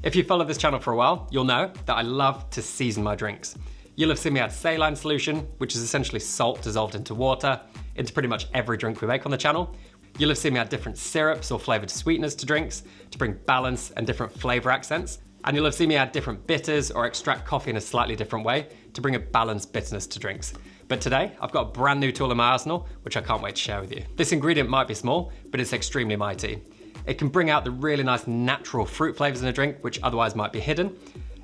If you follow this channel for a while, you'll know that I love to season my drinks. You'll have seen me add saline solution, which is essentially salt dissolved into water, into pretty much every drink we make on the channel. You'll have seen me add different syrups or flavored sweeteners to drinks to bring balance and different flavor accents. And you'll have seen me add different bitters or extract coffee in a slightly different way to bring a balanced bitterness to drinks. But today, I've got a brand new tool in my arsenal, which I can't wait to share with you. This ingredient might be small, but it's extremely mighty. It can bring out the really nice natural fruit flavors in a drink, which otherwise might be hidden.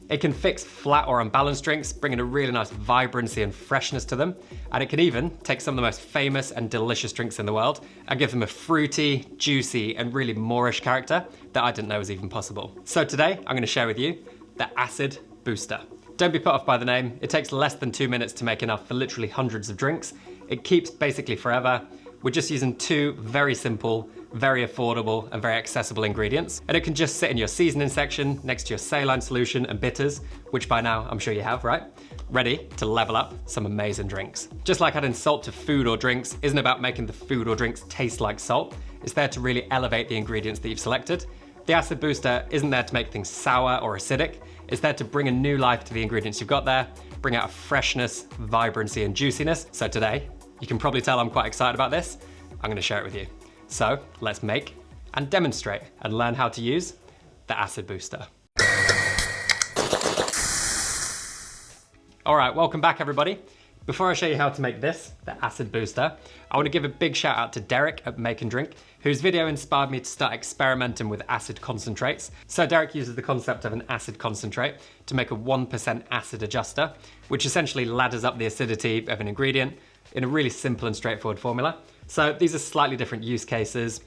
It can fix flat or unbalanced drinks, bringing a really nice vibrancy and freshness to them. And it can even take some of the most famous and delicious drinks in the world and give them a fruity, juicy, and really Moorish character that I didn't know was even possible. So today, I'm gonna share with you the Acid Booster. Don't be put off by the name. It takes less than 2 minutes to make enough for literally hundreds of drinks. It keeps basically forever. We're just using two very simple, very affordable, and very accessible ingredients. And it can just sit in your seasoning section next to your saline solution and bitters, which by now I'm sure you have, right? Ready to level up some amazing drinks. Just like adding salt to food or drinks isn't about making the food or drinks taste like salt. It's there to really elevate the ingredients that you've selected. The Acid Booster isn't there to make things sour or acidic. It's there to bring a new life to the ingredients you've got there, bring out a freshness, vibrancy, and juiciness. So today, you can probably tell I'm quite excited about this. I'm gonna share it with you. So let's make and demonstrate and learn how to use the Acid Booster. All right, welcome back everybody. Before I show you how to make this, the Acid Booster, I want to give a big shout out to Derek at Make and Drink, whose video inspired me to start experimenting with acid concentrates. So Derek uses the concept of an acid concentrate to make a 1% acid adjuster, which essentially ladders up the acidity of an ingredient in a really simple and straightforward formula. So these are slightly different use cases.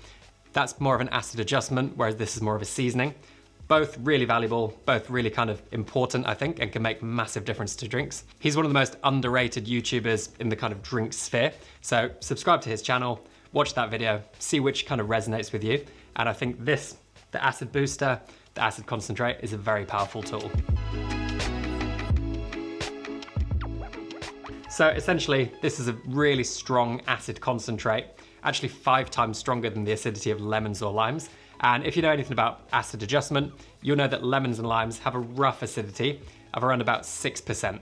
That's more of an acid adjustment, whereas this is more of a seasoning. Both really valuable, both really kind of important, I think, and can make massive difference to drinks. He's one of the most underrated YouTubers in the kind of drink sphere. So subscribe to his channel, watch that video, see which kind of resonates with you. And I think this, the Acid Booster, the acid concentrate, is a very powerful tool. So essentially, this is a really strong acid concentrate, actually 5 times stronger than the acidity of lemons or limes. And if you know anything about acid adjustment, you'll know that lemons and limes have a rough acidity of around about 6%.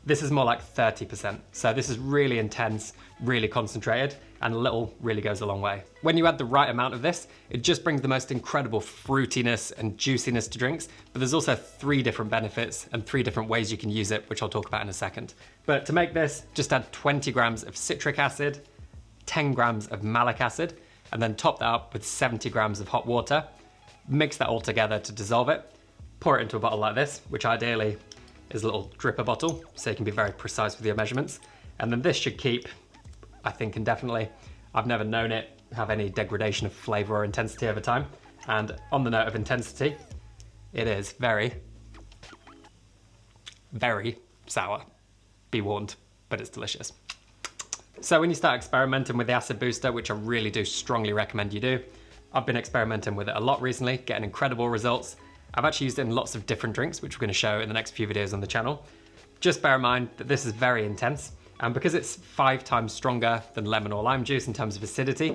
This is more like 30%. So this is really intense, really concentrated, and a little really goes a long way. When you add the right amount of this, it just brings the most incredible fruitiness and juiciness to drinks, but there's also 3 different benefits and 3 different ways you can use it, which I'll talk about in a second. But to make this, just add 20 grams of citric acid, 10 grams of malic acid, and then top that up with 70 grams of hot water. Mix that all together to dissolve it. Pour it into a bottle like this, which ideally is a little dripper bottle, so you can be very precise with your measurements. And then this should keep, I think, indefinitely. I've never known it have any degradation of flavor or intensity over time. And on the note of intensity, it is very, very sour. Be warned, but it's delicious. So when you start experimenting with the Acid Booster, which I really do strongly recommend you do, I've been experimenting with it a lot recently, getting incredible results. I've actually used it in lots of different drinks, which we're gonna show in the next few videos on the channel. Just bear in mind that this is very intense, and because it's 5 times stronger than lemon or lime juice in terms of acidity,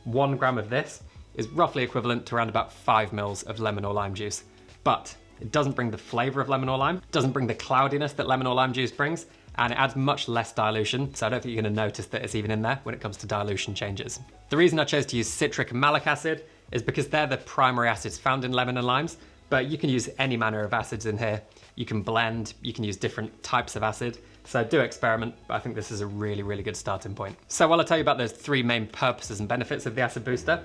1 gram of this is roughly equivalent to around about 5 mils of lemon or lime juice. But it doesn't bring the flavor of lemon or lime, doesn't bring the cloudiness that lemon or lime juice brings, and it adds much less dilution, so I don't think you're gonna notice that it's even in there when it comes to dilution changes. The reason I chose to use citric and malic acid is because they're the primary acids found in lemon and limes, but you can use any manner of acids in here. You can blend, you can use different types of acid, so do experiment, but I think this is a really, really good starting point. So while I tell you about those 3 main purposes and benefits of the Acid Booster,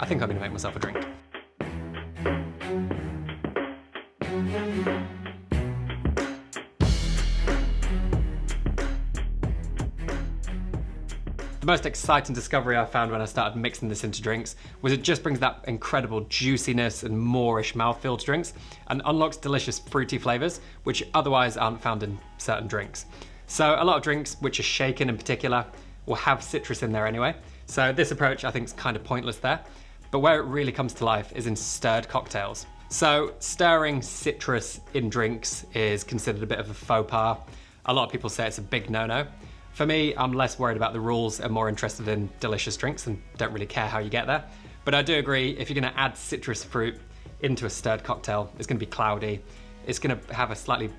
I think I'm gonna make myself a drink. The most exciting discovery I found when I started mixing this into drinks was it just brings that incredible juiciness and Moorish mouthfeel to drinks and unlocks delicious fruity flavors, which otherwise aren't found in certain drinks. So a lot of drinks, which are shaken in particular, will have citrus in there anyway. So this approach I think is kind of pointless there, but where it really comes to life is in stirred cocktails. So stirring citrus in drinks is considered a bit of a faux pas. A lot of people say it's a big no-no. For me, I'm less worried about the rules and more interested in delicious drinks and don't really care how you get there. But I do agree, if you're gonna add citrus fruit, into a stirred cocktail, it's gonna be cloudy. It's gonna have a slightly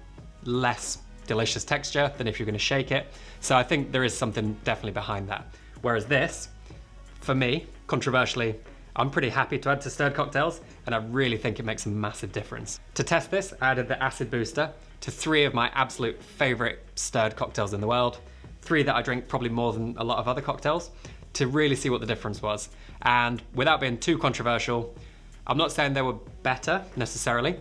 less delicious texture than if you're gonna shake it. So I think there is something definitely behind that. Whereas this, for me, controversially, I'm pretty happy to add to stirred cocktails, and I really think it makes a massive difference. To test this, I added the acid booster to 3 of my absolute favorite stirred cocktails in the world, 3 that I drink probably more than a lot of other cocktails, to really see what the difference was. And without being too controversial, I'm not saying they were better necessarily,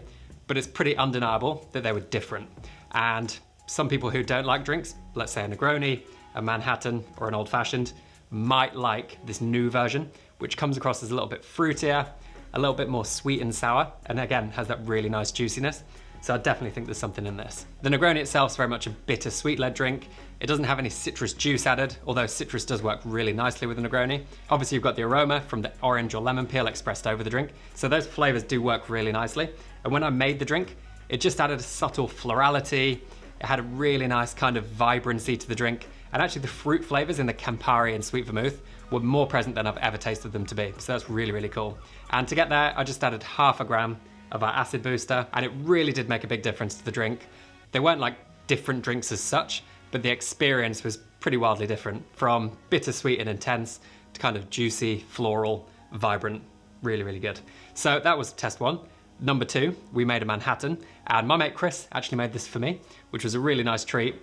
but it's pretty undeniable that they were different. And some people who don't like drinks, let's say a Negroni, a Manhattan, or an old fashioned, might like this new version, which comes across as a little bit fruitier, a little bit more sweet and sour, and again, has that really nice juiciness. So I definitely think there's something in this. The Negroni itself is very much a bitter sweet-led drink. It doesn't have any citrus juice added, although citrus does work really nicely with a Negroni. Obviously you've got the aroma from the orange or lemon peel expressed over the drink, so those flavors do work really nicely. And when I made the drink, it just added a subtle florality. It had a really nice kind of vibrancy to the drink, and actually the fruit flavors in the Campari and sweet vermouth were more present than I've ever tasted them to be. So that's really, really cool. And to get there, I just added 1/2 gram of our acid booster, and it really did make a big difference to the drink. They weren't like different drinks as such, but the experience was pretty wildly different, from bittersweet and intense to kind of juicy, floral, vibrant, really, really good. So that was test 1. Number 2, we made a Manhattan, and my mate Chris actually made this for me, which was a really nice treat.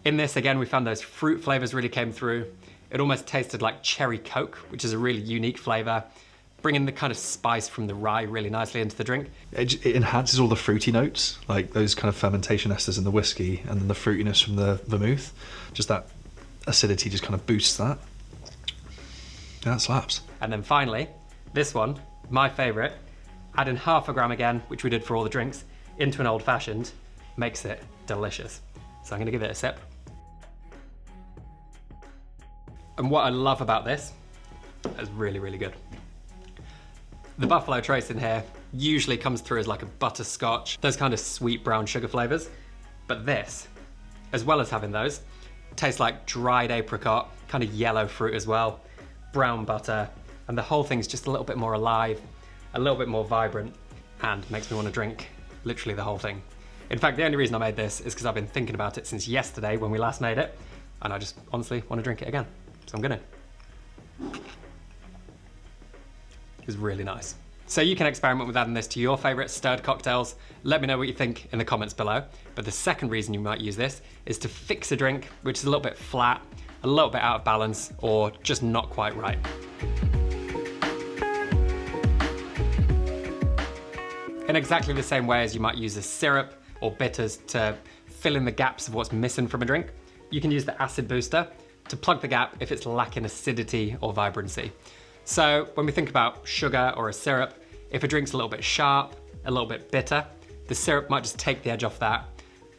In this, again, we found those fruit flavors really came through. It almost tasted like cherry Coke, which is a really unique flavor, bringing the kind of spice from the rye really nicely into the drink. It enhances all the fruity notes, like those kind of fermentation esters in the whiskey, and then the fruitiness from the vermouth. Just that acidity just kind of boosts that. Yeah, that slaps. And then finally, this one, my favorite, adding 1/2 gram again, which we did for all the drinks, into an old fashioned, makes it delicious. So I'm gonna give it a sip. And what I love about this is really, really good. The Buffalo Trace in here usually comes through as like a butterscotch, those kind of sweet brown sugar flavors. But this, as well as having those, tastes like dried apricot, kind of yellow fruit as well, brown butter, and the whole thing's just a little bit more alive, a little bit more vibrant, and makes me want to drink literally the whole thing. In fact, the only reason I made this is because I've been thinking about it since yesterday when we last made it, and I just honestly want to drink it again. So I'm gonna. It's really nice. So you can experiment with adding this to your favorite stirred cocktails. Let me know what you think in the comments below. But the second reason you might use this is to fix a drink which is a little bit flat, a little bit out of balance, or just not quite right. In exactly the same way as you might use a syrup or bitters to fill in the gaps of what's missing from a drink, you can use the acid booster to plug the gap if it's lacking acidity or vibrancy. So when we think about sugar or a syrup, if a drink's a little bit sharp, a little bit bitter, the syrup might just take the edge off that,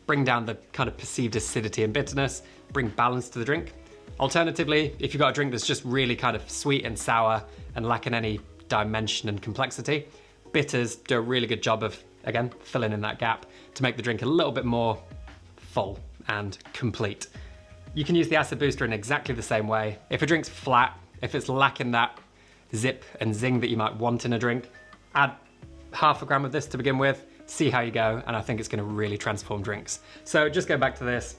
bring down the kind of perceived acidity and bitterness, bring balance to the drink. Alternatively, if you've got a drink that's just really kind of sweet and sour and lacking any dimension and complexity, bitters do a really good job of, again, filling in that gap to make the drink a little bit more full and complete. You can use the acid booster in exactly the same way. If a drink's flat, if it's lacking that zip and zing that you might want in a drink, add 1/2 gram of this to begin with, see how you go, and I think it's gonna really transform drinks. So just go back to this.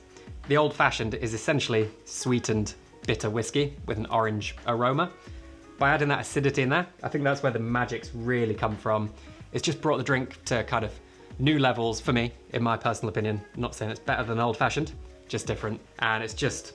The old fashioned is essentially sweetened bitter whiskey with an orange aroma. By adding that acidity in there, I think that's where the magic's really come from. It's just brought the drink to kind of new levels for me, in my personal opinion. I'm not saying it's better than old fashioned, just different, and it's just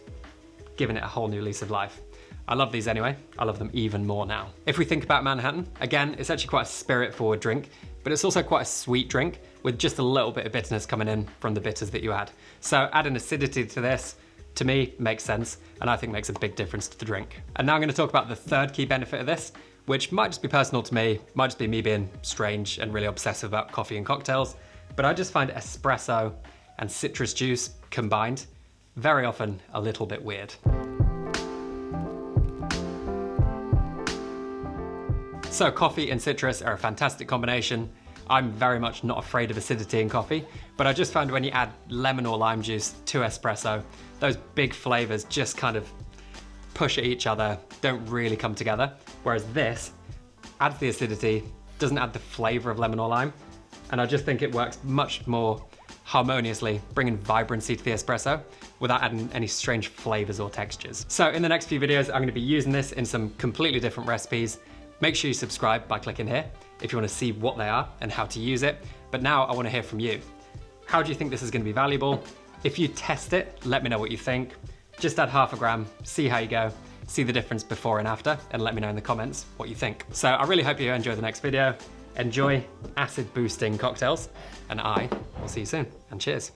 given it a whole new lease of life. I love these anyway. I love them even more now. If we think about Manhattan, again, it's actually quite a spirit-forward drink, but it's also quite a sweet drink with just a little bit of bitterness coming in from the bitters that you add. So adding acidity to this, to me, makes sense, and I think makes a big difference to the drink. And now I'm gonna talk about the third key benefit of this, which might just be personal to me, might just be me being strange and really obsessive about coffee and cocktails, but I just find espresso and citrus juice combined very often a little bit weird. So coffee and citrus are a fantastic combination. I'm very much not afraid of acidity in coffee, but I just found when you add lemon or lime juice to espresso, those big flavors just kind of push at each other, don't really come together. Whereas this adds the acidity, doesn't add the flavor of lemon or lime. And I just think it works much more harmoniously, bringing vibrancy to the espresso without adding any strange flavors or textures. So in the next few videos, I'm gonna be using this in some completely different recipes. Make sure you subscribe by clicking here if you wanna see what they are and how to use it. But now I wanna hear from you. How do you think this is gonna be valuable? If you test it, let me know what you think. Just add half a gram, see how you go, see the difference before and after, and let me know in the comments what you think. So I really hope you enjoy the next video. Enjoy acid boosting cocktails, and I will see you soon, and cheers.